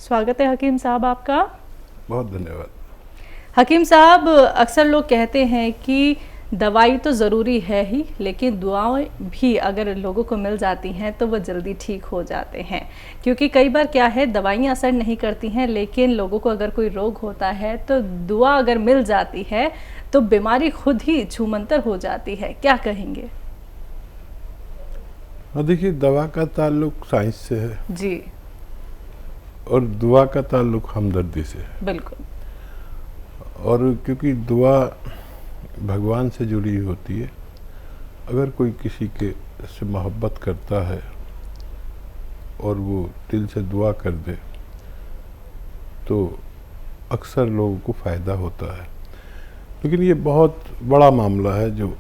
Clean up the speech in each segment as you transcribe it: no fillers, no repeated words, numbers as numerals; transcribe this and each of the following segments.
स्वागत है हकीम साहब आपका। बहुत धन्यवाद। हकीम साहब, अक्सर लोग कहते हैं कि दवाई तो ज़रूरी है ही, लेकिन दुआएं भी अगर लोगों को मिल जाती हैं तो वो जल्दी ठीक हो जाते हैं। क्योंकि कई बार क्या है, दवाइयाँ असर नहीं करती हैं, लेकिन लोगों को अगर कोई रोग होता है तो दुआ अगर मिल जाती है तो बीमारी खुद ही छूमंतर हो जाती है। क्या कहेंगे? हाँ, देखिए, दवा का ताल्लुक साइंस से है जी और दुआ का ताल्लुक हमदर्दी से है। बिल्कुल। और क्योंकि दुआ भगवान से जुड़ी होती है, अगर कोई किसी के से मोहब्बत करता है और वो दिल से दुआ कर दे तो अक्सर लोगों को फ़ायदा होता है। लेकिन ये बहुत बड़ा मामला है, जो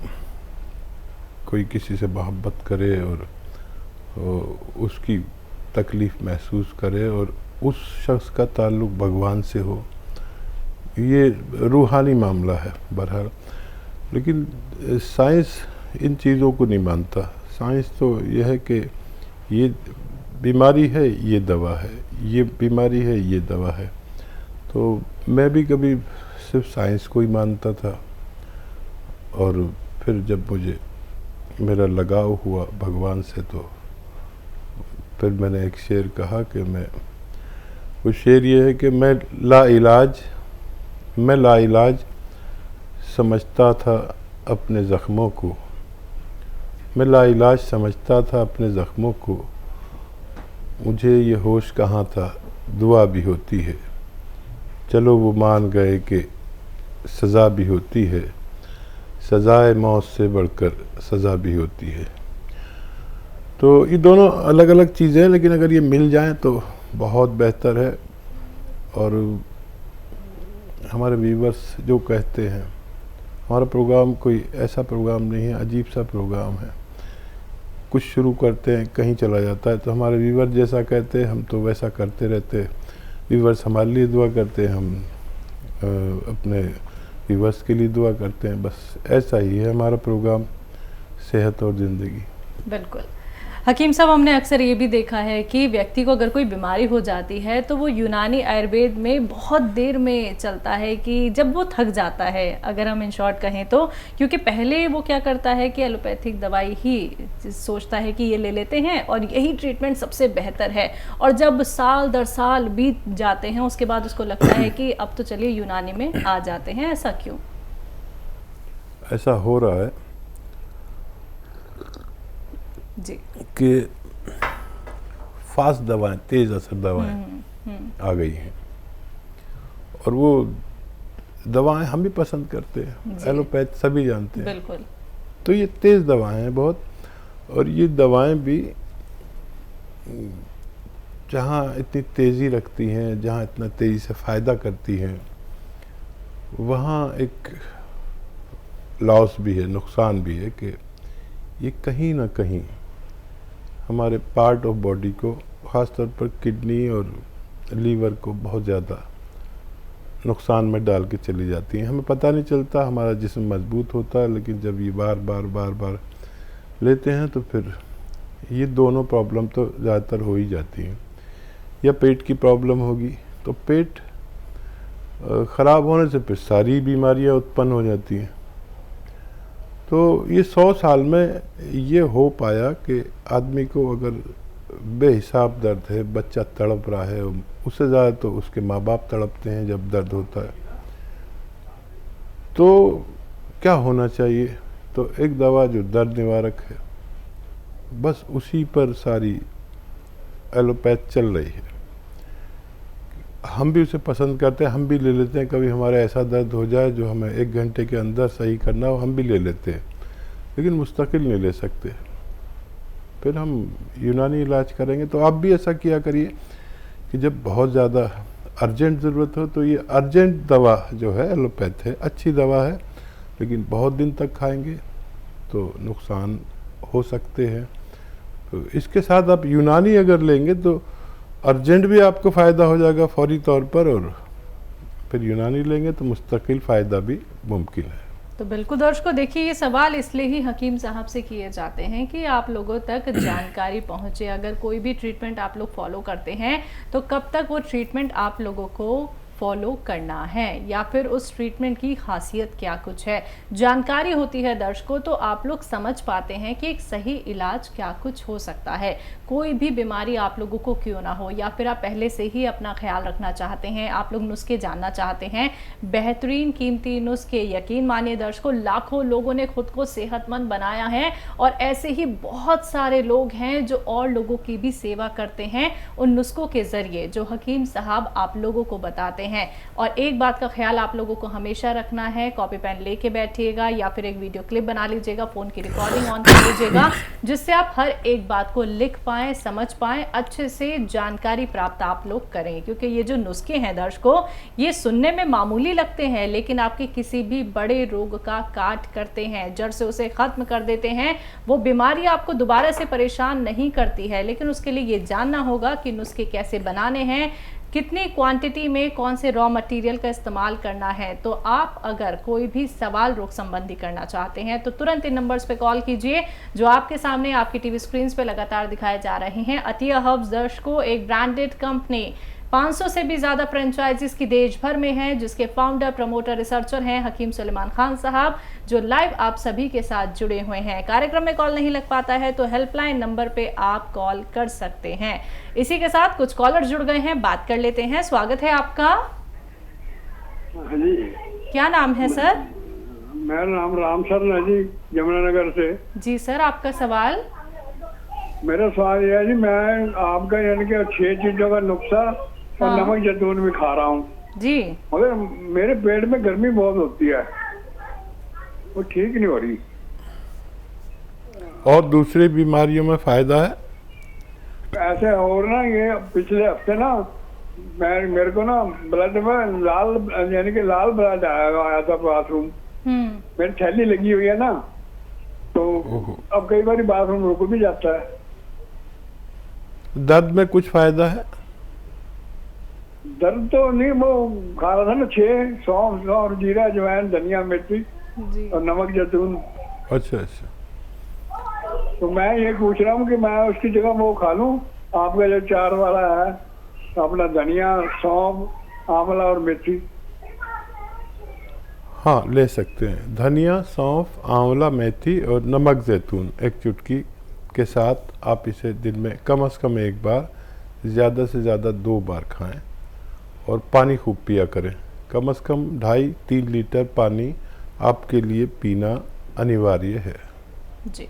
कोई किसी से मोहब्बत करे और उसकी तकलीफ़ महसूस करे और उस शख्स का ताल्लुक़ भगवान से हो, ये रूहानी मामला है बहरहाल। लेकिन साइंस इन चीज़ों को नहीं मानता। साइंस तो यह है कि ये बीमारी है, ये दवा है, ये बीमारी है, ये दवा है। तो मैं भी कभी सिर्फ साइंस को ही मानता था, और फिर जब मुझे मेरा लगाव हुआ भगवान से तो फिर मैंने एक शेर कहा कि वो शेर ये है कि मैं लाइलाज समझता था अपने ज़ख्मों को, मैं लाइलाज समझता था अपने ज़ख्मों को, मुझे ये होश कहाँ था दुआ भी होती है, चलो वो मान गए कि सज़ा भी होती है, सज़ाए मौत से बढ़कर सज़ा भी होती है। तो ये दोनों अलग अलग चीज़ें हैं, लेकिन अगर ये मिल जाएं तो बहुत बेहतर है। और हमारे व्यूवर्स जो कहते हैं, हमारा प्रोग्राम कोई ऐसा प्रोग्राम नहीं है, अजीब सा प्रोग्राम है। कुछ शुरू करते हैं, कहीं चला जाता है, तो हमारे व्यूवर जैसा कहते हैं हम तो वैसा करते रहते हैं। व्यूवर्स हमारे लिए दुआ करते हैं, हम अपने व्यूवर्स के लिए दुआ करते हैं। बस ऐसा ही है हमारा प्रोग्राम, सेहत और ज़िंदगी। बिल्कुल। हकीम साहब, हमने अक्सर ये भी देखा है कि व्यक्ति को अगर कोई बीमारी हो जाती है तो वो यूनानी आयुर्वेद में बहुत देर में चलता है, कि जब वो थक जाता है, अगर हम इन शॉर्ट कहें तो। क्योंकि पहले वो क्या करता है कि एलोपैथिक दवाई ही सोचता है कि ये ले लेते हैं और यही ट्रीटमेंट सबसे बेहतर है, और जब साल दर साल बीत जाते हैं उसके बाद उसको लगता है कि अब तो चलिए यूनानी में आ जाते हैं। ऐसा क्यों? ऐसा हो रहा है जी कि फास्ट दवाएं, तेज़ असर दवाएं आ गई हैं, और वो दवाएं हम भी पसंद करते हैं, एलोपैथ सभी जानते हैं। बिल्कुल। तो ये तेज़ दवाएं हैं बहुत, और ये दवाएं भी जहाँ इतनी तेज़ी रखती हैं, जहाँ इतना तेज़ी से फ़ायदा करती हैं, वहाँ एक लॉस भी है, नुकसान भी है कि ये कहीं ना कहीं हमारे पार्ट ऑफ बॉडी को, ख़ास तौर पर किडनी और लीवर को बहुत ज़्यादा नुकसान में डाल के चली जाती हैं। हमें पता नहीं चलता, हमारा जिस्म मजबूत होता है, लेकिन जब ये बार बार लेते हैं तो फिर ये दोनों प्रॉब्लम तो ज़्यादातर हो ही जाती हैं। या पेट की प्रॉब्लम होगी तो पेट ख़राब होने से फिर सारी बीमारियां उत्पन्न हो जाती हैं। तो ये 100 साल में ये हो पाया कि आदमी को अगर बेहिसाब दर्द है, बच्चा तड़प रहा है, उससे ज़्यादा तो उसके माँ बाप तड़पते हैं जब दर्द होता है, तो क्या होना चाहिए? तो एक दवा जो दर्द निवारक है, बस उसी पर सारी एलोपैथ चल रही है। हम भी उसे पसंद करते हैं, हम भी ले लेते हैं। कभी हमारा ऐसा दर्द हो जाए जो हमें 1 घंटे के अंदर सही करना हो, हम भी ले लेते हैं, लेकिन मुस्तकिल नहीं ले सकते। फिर हम यूनानी इलाज करेंगे। तो आप भी ऐसा किया करिए कि जब बहुत ज़्यादा अर्जेंट ज़रूरत हो तो ये अर्जेंट दवा जो है एलोपैथ है, अच्छी दवा है, लेकिन बहुत दिन तक खाएंगे तो नुकसान हो सकते हैं। तो इसके साथ आप यूनानी अगर लेंगे तो अर्जेंट भी आपको फ़ायदा हो जाएगा फौरी तौर पर, और फिर यूनानी लेंगे तो मुस्तकिल फ़ायदा भी मुमकिन है। तो बिल्कुल दर्शकों, देखिए ये सवाल इसलिए ही हकीम साहब से किए जाते हैं कि आप लोगों तक जानकारी पहुंचे। अगर कोई भी ट्रीटमेंट आप लोग फॉलो करते हैं तो कब तक वो ट्रीटमेंट आप लोगों को फॉलो करना है, या फिर उस ट्रीटमेंट की खासियत क्या कुछ है, जानकारी होती है दर्शकों, तो आप लोग समझ पाते हैं कि एक सही इलाज क्या कुछ हो सकता है। कोई भी बीमारी आप लोगों को क्यों ना हो, या फिर आप पहले से ही अपना ख्याल रखना चाहते हैं, आप लोग नुस्खे जानना चाहते हैं, बेहतरीन कीमती नुस्खे, यकीन मानिए दर्शकों, लाखों लोगों ने खुद को सेहतमंद बनाया है और ऐसे ही बहुत सारे लोग हैं जो और लोगों की भी सेवा करते हैं उन नुस्खों के जरिए जो हकीम साहब आप लोगों को बताते हैं। और एक बात का ख्याल आप लोगों को हमेशा रखना है, कॉपी पेन लेके बैठिएगा या फिर एक वीडियो क्लिप बना लीजिएगा, फोन की रिकॉर्डिंग ऑन कर लीजिएगा, जिससे आप हर एक बात को लिख पाएं, समझ पाएं, अच्छे से जानकारी प्राप्त आप लोग करें। क्योंकि ये जो नुस्खे हैं दर्शकों, ये सुनने में मामूली लगते हैं लेकिन आपके किसी भी बड़े रोग का काट करते हैं, जड़ से उसे खत्म कर देते हैं। वो बीमारी आपको दोबारा से परेशान नहीं करती है, लेकिन उसके लिए ये जानना होगा कि नुस्खे कैसे बनाने हैं, कितनी क्वांटिटी में कौन से रॉ मटेरियल का इस्तेमाल करना है। तो आप अगर कोई भी सवाल रोग संबंधी करना चाहते हैं तो तुरंत इन नंबर्स पे कॉल कीजिए जो आपके सामने आपकी टीवी स्क्रीन पे लगातार दिखाए जा रहे हैं। अतिया हर्ब्स दर्शकों एक ब्रांडेड कंपनी, 500 से भी ज़्यादा फ्रेंचाइजीज की देश भर में है, जिसके फाउंडर, प्रमोटर, रिसर्चर हैं हकीम सुलेमान खान साहब, जो लाइव आप सभी के साथ जुड़े हुए हैं। कार्यक्रम में कॉल नहीं लग पाता है तो हेल्पलाइन नंबर पे आप कॉल कर सकते हैं। इसी के साथ कुछ कॉलर जुड़ गए हैं, बात कर लेते हैं। स्वागत है आपका। हाँ जी, क्या नाम है सर? मेरा नाम राम शरण है जी, यमुनानगर से। जी सर, आपका सवाल? मेरा सवाल यह है जी, मैं आपका यानी कि 6 चीजों का नुस्खा और नमक जैतून भी खा रहा हूँ जी, मगर मेरे पेट में गर्मी बहुत होती है, वो ठीक नहीं हो रही। और दूसरी बीमारियों में फायदा है? ऐसे और ना, ये पिछले हफ्ते ना मेरे को ना ब्लड में लाल यानी कि लाल ब्लड आया था बाथरूम, मेरी थैली लगी हुई है ना, तो अब कई बार बाथरूम रुक भी जाता है। दर्द में कुछ फायदा है? दर्द तो नहीं, वो खा रहा था ना 6 सौंफ और जीरा, अजवाइन, धनिया, मिर्ची जी। और नमक जैतून। अच्छा अच्छा। तो मैं ये पूछ रहा हूँ कि मैं उसकी जगह वो खा लूँ आपका जो 4 वाला है, अपना धनिया, सौंफ, आंवला और मेथी। हाँ, ले सकते हैं। धनिया, सौंफ, आंवला, मेथी और नमक जैतून एक चुटकी के साथ आप इसे दिन में कम से कम 1 बार, ज़्यादा से ज़्यादा 2 बार खाएं और पानी खूब पिया करें। कम से कम 2.5-3 लीटर पानी आपके लिए पीना अनिवार्य है। जी,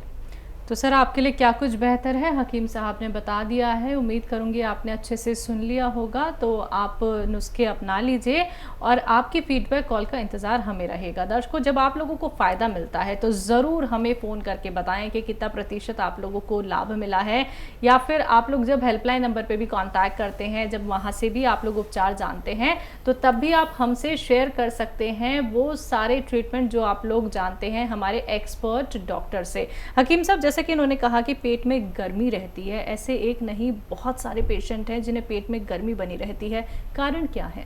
तो सर आपके लिए क्या कुछ बेहतर है हकीम साहब ने बता दिया है। उम्मीद करूंगी आपने अच्छे से सुन लिया होगा, तो आप नुस्खे अपना लीजिए और आपकी फीडबैक कॉल का इंतज़ार हमें रहेगा। दर्शकों, जब आप लोगों को फ़ायदा मिलता है तो ज़रूर हमें फ़ोन करके बताएं कि कितना प्रतिशत आप लोगों को लाभ मिला है, या फिर आप लोग जब हेल्पलाइन नंबर पर भी कॉन्टैक्ट करते हैं, जब वहाँ से भी आप लोग उपचार जानते हैं, तो तब भी आप हमसे शेयर कर सकते हैं वो सारे ट्रीटमेंट जो आप लोग जानते हैं हमारे एक्सपर्ट डॉक्टर से। हकीम साहब, जैसे कि इन्होंने कहा कि पेट में गर्मी रहती है, ऐसे एक नहीं बहुत सारे पेशेंट हैं जिन्हें पेट में गर्मी बनी रहती है, कारण क्या है?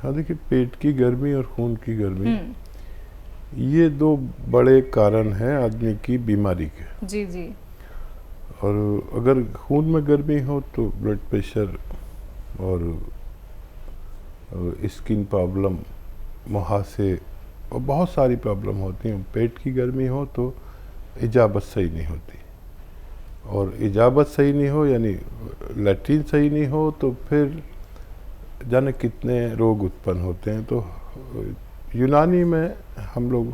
हाँ, देखिए, पेट की गर्मी और खून की गर्मी, ये 2 बड़े कारण हैं आदमी की बीमारी के। जी जी। और अगर खून में गर्मी हो तो ब्लड प्रेशर और स्किन प्रॉब्लम, मुहासे और बहुत सारी प्रॉब्लम होती हैं। पेट की गर्मी हो तो इजाबत सही नहीं होती, और इजाबत सही नहीं हो यानी लैट्रिन सही नहीं हो तो फिर जाने कितने रोग उत्पन्न होते हैं। तो यूनानी में हम लोग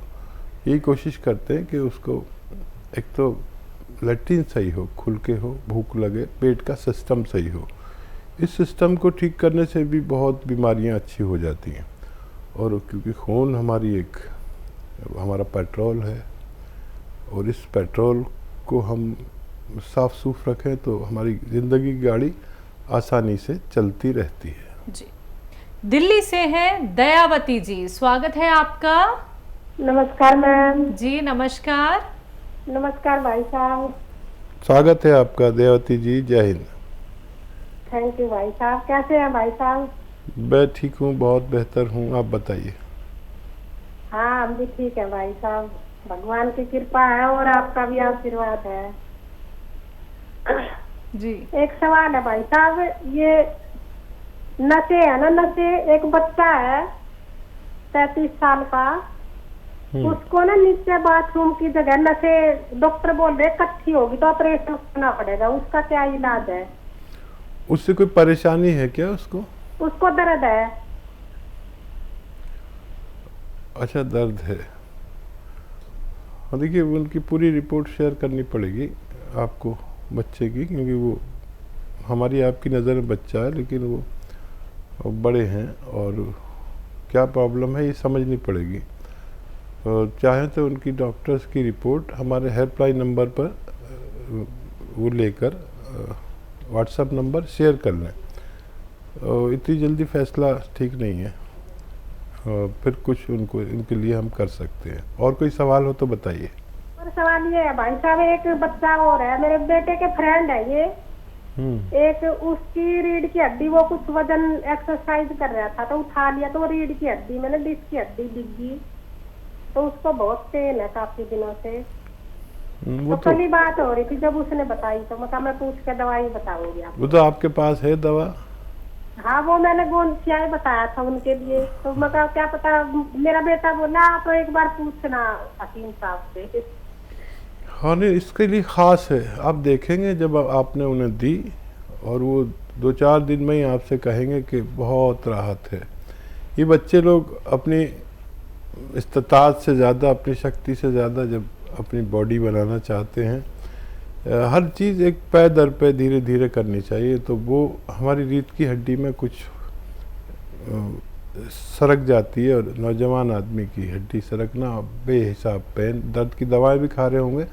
यही कोशिश करते हैं कि उसको एक तो लैट्रिन सही हो, खुल के हो, भूख लगे, पेट का सिस्टम सही हो। इस सिस्टम को ठीक करने से भी बहुत बीमारियां अच्छी हो जाती हैं। और क्योंकि खून हमारा पेट्रोल है, और इस पेट्रोल को हम साफ सूफ रखें तो हमारी ज़िंदगी की गाड़ी आसानी से चलती रहती है। जी, दिल्ली से हैं दयावती जी, स्वागत है आपका। नमस्कार मैम। जी नमस्कार। नमस्कार भाई साहब। स्वागत है आपका दयावती जी, जय हिंद। थैंक यू भाई साहब। कैसे हैं भाई साहब? मैं ठीक हूँ, बहुत बेहतर हूँ, आप बताइए। हाँ, हम भी ठीक है भाई साहब, भगवान की कृपा है और आपका भी आशीर्वाद है। जी। एक सवाल है भाई साहब, ये नशे है ना, नशे, एक बच्चा है 33 साल का, उसको ना नीचे बाथरूम की जगह नशे, डॉक्टर बोल रहे इकट्ठी होगी तो ऑपरेशन करना पड़ेगा, उसका क्या इलाज है? उससे कोई परेशानी है क्या उसको? उसको दर्द है। अच्छा, दर्द है। हाँ, देखिए उनकी पूरी रिपोर्ट शेयर करनी पड़ेगी आपको बच्चे की, क्योंकि वो हमारी आपकी नज़र में बच्चा है लेकिन वो बड़े हैं और क्या प्रॉब्लम है ये समझनी पड़ेगी। और चाहे तो उनकी डॉक्टर्स की रिपोर्ट हमारे हेल्पलाइन नंबर पर वो लेकर व्हाट्सएप नंबर शेयर कर लें। इतनी जल्दी फैसला ठीक नहीं है, फिर कुछ उनको इनके लिए हम कर सकते हैं। और कोई सवाल हो तो बताइए। और सवाल ये है भाई साहब, एक बच्चा और है, मेरे बेटे के फ्रेंड है ये, एक उसकी रीढ़ की हड्डी, वो कुछ वजन एक्सरसाइज कर रहा था तो उठा लिया तो रीढ़ की हड्डी मैंने डिस्क की हड्डी दिख गई, तो उसको बहुत पेन है काफी दिनों से। वो तो कल ही बात हो रही थी जब उसने बताई, तो मैं पूछ के दवाई बताऊंगी आपको। वो तो आपके पास है दवा? हाँ, वो मैंने गोंदसिया बताया था उनके लिए, तो मैं कहा क्या पता, मेरा बेटा बोला आप एक बार पूछना हकीम साहब से। हाँ नहीं, इसके लिए ख़ास है, आप देखेंगे जब आपने उन्हें दी और वो 2-4 दिन में ही आपसे कहेंगे कि बहुत राहत है। ये बच्चे लोग अपनी इस्ताअत से ज़्यादा, अपनी शक्ति से ज़्यादा जब अपनी बॉडी बनाना चाहते हैं, हर चीज़ एक पैर दर पे धीरे धीरे करनी चाहिए, तो वो हमारी रीढ़ की हड्डी में कुछ सरक जाती है और नौजवान आदमी की हड्डी सरकना बेहिसाब पेन, दर्द की दवाएं भी खा रहे होंगे,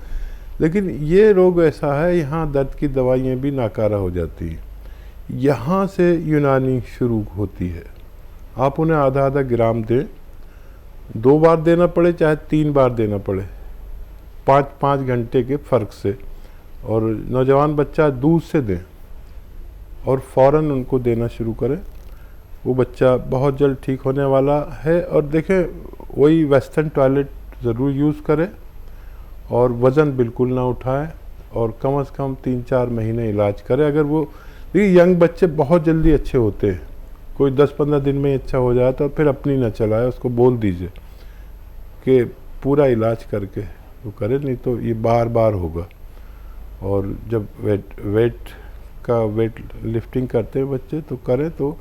लेकिन ये रोग ऐसा है यहाँ दर्द की दवाइयाँ भी नाकारा हो जाती हैं। यहाँ से यूनानी शुरू होती है। आप उन्हें आधा आधा ग्राम दें, 2 बार देना पड़े चाहे 3 बार देना पड़े, 5-5 घंटे के फ़र्क से। और नौजवान बच्चा दूध से दें और फ़ौरन उनको देना शुरू करें, वो बच्चा बहुत जल्द ठीक होने वाला है। और देखें, वही वेस्टर्न टॉयलेट ज़रूर यूज़ करें और वज़न बिल्कुल ना उठाएं और कम से कम 3-4 महीने इलाज करें। अगर वो, देखिए यंग बच्चे बहुत जल्दी अच्छे होते हैं, कोई 10-15 दिन में अच्छा हो जाए तो फिर अपनी ना चलाए, उसको बोल दीजिए कि पूरा इलाज करके वो करे, नहीं तो ये बार बार होगा। और जब वेट लिफ्टिंग करते हैं बच्चे तो करें तो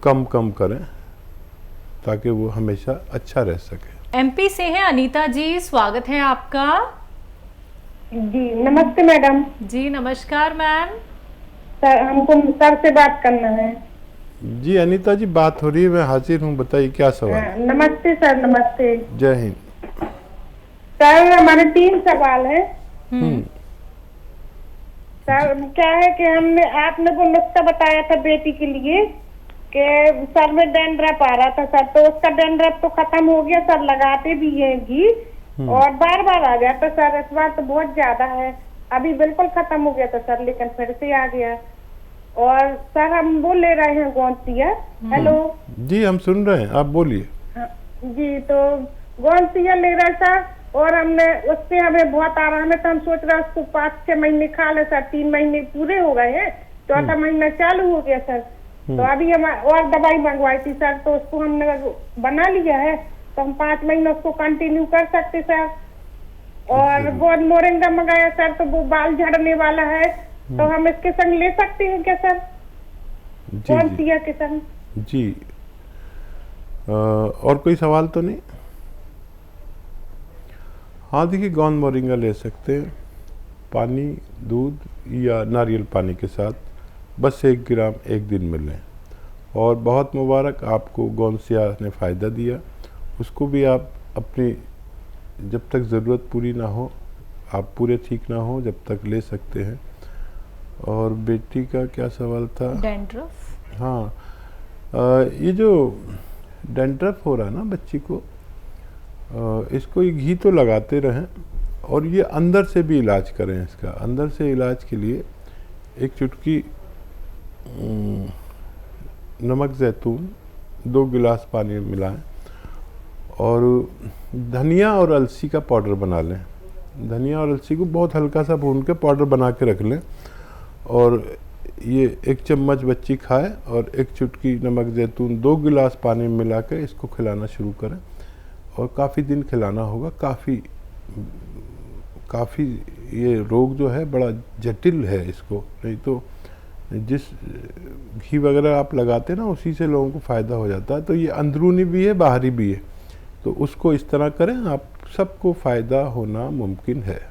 कम करें ताकि वो हमेशा अच्छा रह सके। एमपी से है अनीता जी, स्वागत है आपका। जी नमस्ते मैडम। जी नमस्कार मैम। सर, हमको सर से बात करना है। जी अनीता जी, बात हो रही है, मैं हाजिर हूँ, बताइए क्या सवाल। नमस्ते सर। नमस्ते। जय हिंद। सर, हमारे 3 सवाल है। सर, क्या है कि आपने वो नुस्खा बताया था बेटी के लिए कि सर में डैंड्रफ आ रहा था सर, तो उसका डैंड्रफ तो खत्म हो गया सर, लगाते भी है घी और बार बार आ जाता सर, इस बार तो बहुत ज्यादा है, अभी बिल्कुल खत्म हो गया था सर लेकिन फिर से आ गया। और सर हम वो ले रहे हैं गोंदसिया। हेलो जी, हम सुन रहे हैं, आप बोलिए। जी, तो गोंदसिया ले रहे सर और हमने उससे हमें बहुत आराम है, तो हम सोच रहे हैं उसको 5-6 महीने खा ले सर, 3 महीने पूरे हो गए हैं, 4था महीना चालू हो गया सर। तो अभी हम और दवाई मंगवाई थी सर, तो उसको हमने बना लिया है, तो हम 5 महीने उसको कंटिन्यू कर सकते सर। और गोंद मोरिंगा मंगाया सर, तो वो बाल झड़ने वाला है, तो हम इसके संग ले सकते हैं क्या सर? गोंदसिया के संग। जी, और कोई सवाल तो नहीं? हाँ देखिए, गोंद मोरिंगा ले सकते हैं, पानी, दूध या नारियल पानी के साथ, बस 1 ग्राम 1 दिन में लें। और बहुत मुबारक, आपको गोंदसिया ने फ़ायदा दिया, उसको भी आप अपनी जब तक ज़रूरत पूरी ना हो, आप पूरे ठीक ना हो, जब तक ले सकते हैं। और बेटी का क्या सवाल था? डैंड्रफ। हाँ, ये जो डैंड्रफ हो रहा है ना बच्ची को, इसको ये घी तो लगाते रहें और ये अंदर से भी इलाज करें। इसका अंदर से इलाज के लिए 1 चुटकी नमक ज़ैतून 2 गिलास पानी में मिलाएं और धनिया और अलसी का पाउडर बना लें। धनिया और अलसी को बहुत हल्का सा भून के पाउडर बना के रख लें, और ये 1 चम्मच बच्ची खाए और 1 चुटकी नमक ज़ैतून 2 गिलास पानी में मिला के इसको खिलाना शुरू करें, और काफ़ी दिन खिलाना होगा। काफ़ी ये रोग जो है बड़ा जटिल है, इसको नहीं तो जिस घी वगैरह आप लगाते हैं ना उसी से लोगों को फ़ायदा हो जाता है। तो ये अंदरूनी भी है बाहरी भी है, तो उसको इस तरह करें, आप सबको फ़ायदा होना मुमकिन है।